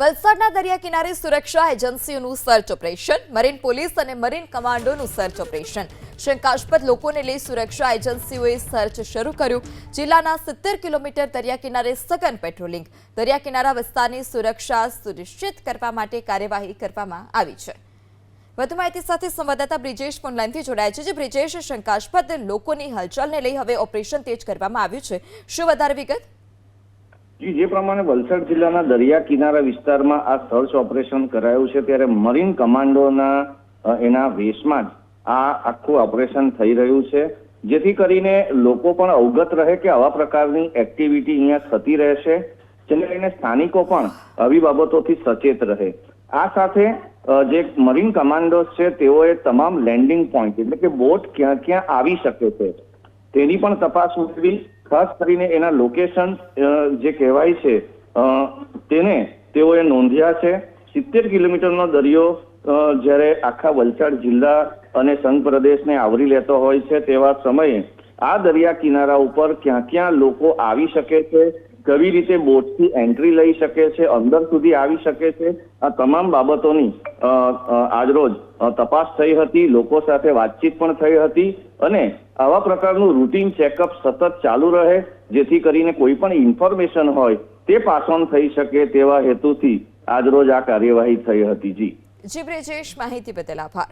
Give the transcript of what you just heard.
વલસાડના દરિયા કિનારે સુરક્ષા એજન્સીઓનું સર્ચ ઓપરેશન, મરીન પોલીસ અને મરીન કમાન્ડોનું સર્ચ ઓપરેશન. શંકાસ્પદ લોકોને લઈ સુરક્ષા એજન્સીઓએ સર્ચ શરૂ કર્યું. જિલ્લાના 70 કિલોમીટર દરિયા કિનારે સઘન પેટ્રોલિંગ. દરિયા કિનારા વિસ્તારની સુરક્ષા સુનિશ્ચિત કરવા માટે કાર્યવાહી કરવામાં આવી છે. વધુ માહિતી સાથે સંવાદદાતા બ્રિજેશ ફોનલાઈનથી જોડાયા છે. જે બ્રિજેશ, શંકાસ્પદ લોકોની હલચલને લઈ હવે ઓપરેશન તેજ કરવામાં આવ્યું છે. શું વધારે વિગત? જે પ્રમાણે વલસાડ જિલ્લાના દરિયા કિનારા વિસ્તારમાં આ સર્ચ ઓપરેશન કરાયું છે, ત્યારે મરીન કમાન્ડોના એના વેશમાં જ આ આખું ઓપરેશન થઈ રહ્યું છે, જેથી કરીને લોકો પણ અવગત રહે કે આવા પ્રકારની એક્ટિવિટી અહીંયા થતી રહેશે, જેને લઈને સ્થાનિકો પણ આવી બાબતોથી સચેત રહે. આ સાથે જે મરીન કમાન્ડોસ છે તેઓએ તમામ લેન્ડિંગ પોઈન્ટ એટલે કે બોટ ક્યાં ક્યાં આવી શકે છે તેની પણ તપાસ ઉઠવી. ખાસ કરીને એના લોકેશન જે કહેવાય છે તેને તેઓએ નોંધ્યા છે. 70 કિલોમીટરનો દરિયો જ્યારે આખા વલસાડ જિલ્લા અને સંઘ પ્રદેશને આવરી લેતો હોય છે, તેવા સમયે આ દરિયા કિનારા ઉપર ક્યાં ક્યાં લોકો આવી શકે છે, કેવી રીતે બોટથી એન્ટ્રી લઈ શકે છે, અંદર સુધી આવી શકે છે, આ તમામ બાબતોની આજરોજ તપાસ થઈ હતી. લોકો સાથે વાતચીત પણ થઈ હતી અને આવા પ્રકારનું રૂટીન ચેકઅપ સતત ચાલુ રહે, જેથી કરીને કોઈ પણ ઇન્ફોર્મેશન હોય તે પાસ ઓન થઈ શકે તેવા હેતુથી આજરોજ આ કાર્યવાહી થઈ હતી. જી બ્રિજેશ, માહિતી બદલ આભાર.